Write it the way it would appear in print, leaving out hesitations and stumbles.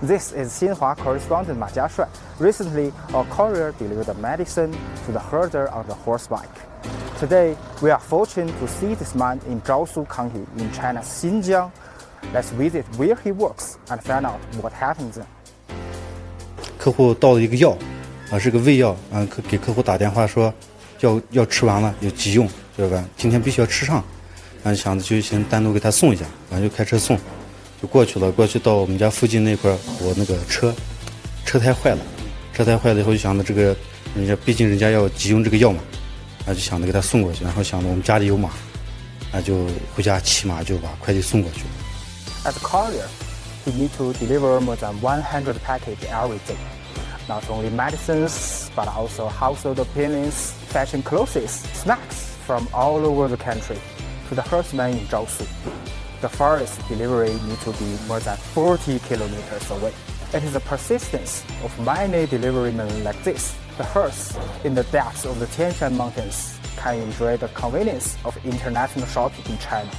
This is Xinhua correspondent Ma Jiashuai. Recently, a courier delivered medicine to the herder on the horseback. Today, we are fortunate to see this man in Zhaoshu County in China's Xinjiang. Let's visit where he works and find out what happens there. 客户到了一个药，是个胃药，给客户打电话说，药吃完了有急用，对吧？今天必须要吃上，想着就先单独给他送一下，然后就开车送，就过去了。过去到我们家附近那块，我那个车胎坏了以后就想着这个毕竟人家要急用这个药嘛，就想着给他送过去，然后想着我们家里有马，就回家骑马就把快递送过去。As a courier, he needs to deliver more than 100 packages every day. Not only medicines, but also household appliances, fashion clothes, snacks from all over the country to the herdsman in Zhaoshu. The farthest delivery needs to be more than 40 kilometers away. It is the persistence of many deliverymen like this. The herds in the depths of the Tianshan Mountains can enjoy the convenience of international shopping in China.